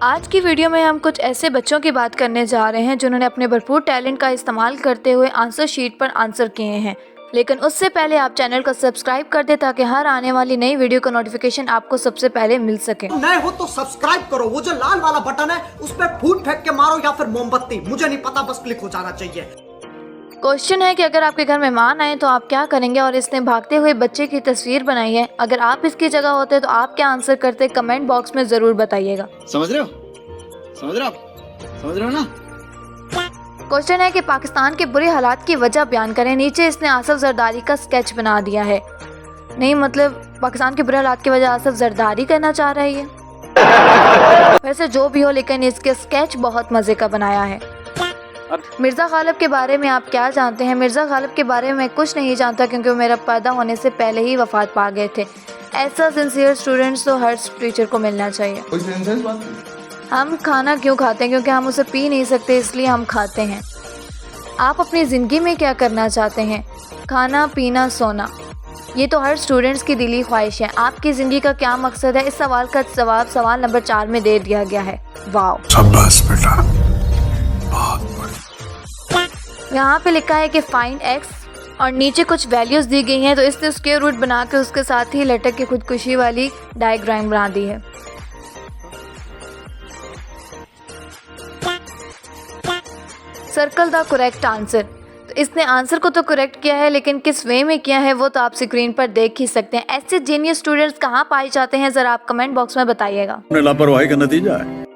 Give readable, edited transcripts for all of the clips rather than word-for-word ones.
आज की वीडियो में हम कुछ ऐसे बच्चों की बात करने जा रहे हैं जिन्होंने अपने भरपूर टैलेंट का इस्तेमाल करते हुए आंसर शीट पर आंसर किए हैं। लेकिन उससे पहले आप चैनल को सब्सक्राइब कर दें ताकि हर आने वाली नई वीडियो का नोटिफिकेशन आपको सबसे पहले मिल सके। नए हो तो सब्सक्राइब करो, वो जो लाल वाला बटन है उस पर फूट फेंक के मारो या फिर मोमबत्ती, मुझे नहीं पता, बस क्लिक हो जाना चाहिए। क्वेश्चन है कि अगर आपके घर मेहमान आए तो आप क्या करेंगे और इसने भागते हुए बच्चे की तस्वीर बनाई है। अगर आप इसकी जगह होते तो आप क्या आंसर करते, कमेंट बॉक्स में जरूर बताइएगा। समझ रहे हो ना। क्वेश्चन है कि पाकिस्तान के बुरे हालात की वजह बयान करें। नीचे इसने आसिफ जरदारी का स्केच बना दिया है। नहीं मतलब पाकिस्तान के बुरे हालात की वजह आसिफ जरदारी करना चाह रहा है ये। वैसे जो भी हो, लेकिन इसके स्केच बहुत मजे का बनाया है। मिर्ज़ा गालिब के बारे में आप क्या जानते हैं? मिर्ज़ा गालिब के बारे में कुछ नहीं जानता क्योंकि वो मेरा पैदा होने से पहले ही वफात पा गए थे। ऐसा सिंसियर स्टूडेंट्स तो हर टीचर को मिलना चाहिए। हम खाना क्यों खाते हैं? क्योंकि हम उसे पी नहीं सकते, इसलिए हम खाते हैं। आप अपनी ज़िंदगी में क्या करना चाहते हैं? खाना, पीना, सोना, ये तो हर स्टूडेंट्स की दिली ख्वाहिश है। आपकी ज़िंदगी का क्या मकसद है? इस सवाल का जवाब सवाल नंबर 4 में दे दिया गया है। वाओ, शाबाश बेटा, बहुत बढ़िया। यहाँ पे लिखा है कि फाइंड एक्स और नीचे कुछ वैल्यूज़ दी गई हैं, तो इसने स्क्वायर रूट बना के उसके साथ ही लटक के खुदकुशी वाली डायग्राम बना दी है। सर्कल द करेक्ट आंसर, तो इसने आंसर को तो करेक्ट किया है लेकिन किस वे में किया है वो तो आप स्क्रीन पर देख ही सकते हैं। ऐसे जीनियस स्टूडेंट्स कहाँ पाए जाते हैं, जरा आप कमेंट बॉक्स में बताइएगा। लापरवाही का नतीजा है।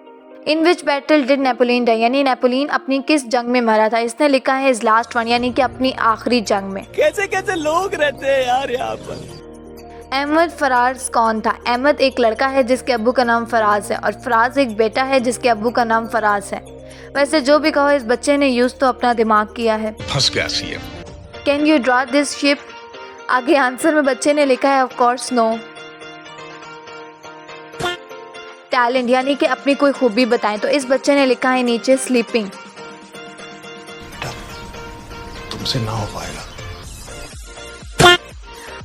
In which battle did Napoleon die, यानी नेपोलियन अपनी किस जंग में मरा था? इसने लिखा है इज लास्ट वन, यानी कि अपनी आखिरी जंग में। कैसे कैसे लोग रहते हैं यार यहाँ पर। अहमद फराज कौन था? अहमद एक लड़का है जिसके अब्बू का नाम फराज है और फराज एक बेटा है जिसके अब्बू का नाम फराज है। वैसे जो भी कहो, इस बच्चे ने यूज तो अपना दिमाग किया है। फंस गया CM. Can you draw this ship? आगे आंसर में बच्चे ने लिखा है ऑफ कोर्स नो। टैलेंट, यानी कि अपनी कोई खूबी बताएं, तो इस बच्चे ने लिखा है नीचे स्लीपिंग। तुमसे ना हो पाएगा।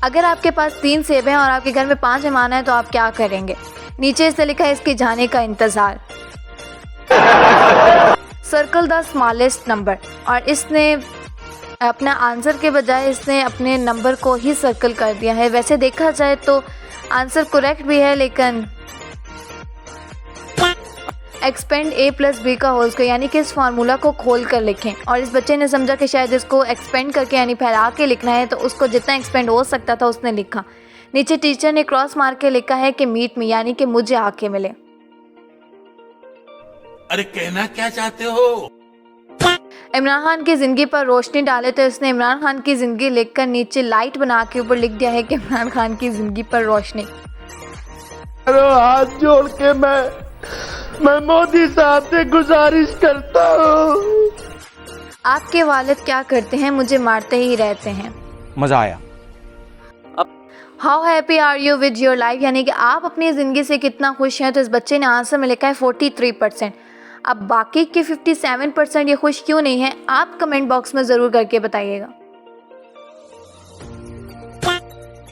अगर आपके पास 3 सेब हैं और आपके घर में 5 मेहमान हैं तो आप क्या करेंगे? नीचे इससे लिखा है इसके जाने का इंतजार। सर्कल द स्मॉलेस्ट नंबर, और इसने अपना आंसर के बजाय इसने अपने नंबर को ही सर्कल कर दिया है। वैसे देखा जाए तो आंसर करेक्ट भी है, लेकिन एक्सपेंड a + b का होल स्क्वायर, यानी कि इस फार्मूला को खोल कर लिखें। और इस बच्चे ने समझा कि शायद इसको एक्सपेंड करके यानी फैला के लिखना है, तो उसको जितना एक्सपेंड हो सकता था उसने लिखा। नीचे टीचर ने क्रॉस मार के लिखा है कि मीट मी, यानी कि मुझे आके मिले। अरे कहना क्या चाहते हो? इमरान खान की जिंदगी पर रोशनी डाले, तो इसने इमरान खान की जिंदगी लिखकर नीचे लाइट बना के ऊपर लिख दिया है कि इमरान खान की जिंदगी पर रोशनी। हाथ जोड़ के मैं मोदी साहब से गुजारिश करता हूँ। आपके वालिद क्या करते हैं? मुझे मारते ही रहते हैं। मजा आया। How happy are you with your life, यानी कि आप अपनी ज़िंदगी से कितना खुश हैं? तो इस बच्चे ने आंसर में लिखा है 43%। अब बाकी के 57% ये खुश क्यों नहीं है, आप कमेंट बॉक्स में ज़रूर करके बताइएगा।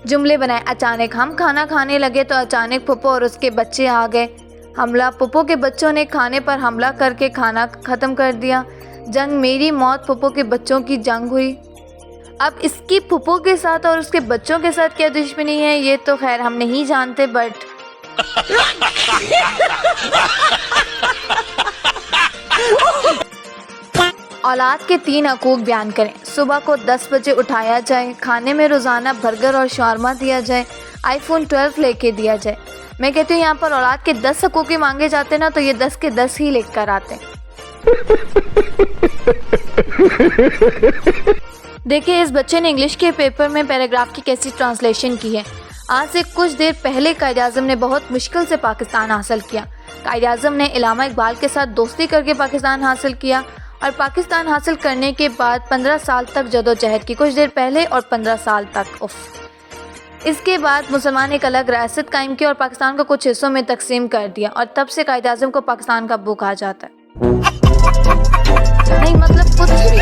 जुमले बनाए। अचानक हम खाना खाने लगे तो अचानक पुप्पो और उसके बच्चे आ गए। हमला, पुप्पो के बच्चों ने खाने पर हमला करके खाना ख़त्म कर दिया। जंग, मेरी मौत, पुप्पो के बच्चों की जंग हुई। अब इसकी पुप्पो के साथ और उसके बच्चों के साथ क्या दुश्मनी है ये तो खैर हम नहीं जानते, बट औलाद के 3 हकूक बयान करें। सुबह को 10 बजे उठाया जाए, खाने में रोज़ाना बर्गर और शॉर्मा दिया जाए, आईफोन 12 लेके दिया जाए। मैं कहती हूँ यहाँ पर औलाद के 10 हकूक ही मांगे जाते ना, तो ये 10 के 10 ही लेकर आते। देखिए इस बच्चे ने इंग्लिश के पेपर में पैराग्राफ की कैसी ट्रांसलेशन की है। आज से कुछ देर पहले कायद-ए-आज़म ने बहुत मुश्किल से पाकिस्तान हासिल किया। कायद-ए-आज़म ने इलामा इकबाल के साथ दोस्ती करके पाकिस्तान हासिल किया और पाकिस्तान हासिल करने के बाद 15 साल तक जदोजहद की। कुछ देर पहले और 15 साल तक, उफ। इसके बाद मुसलमान एक अलग रियासत कायम की और पाकिस्तान को कुछ हिस्सों में तकसीम कर दिया और तब से कायद-ए-आज़म को पाकिस्तान का अब्बू कहा जाता है। नहीं मतलब कुछ भी।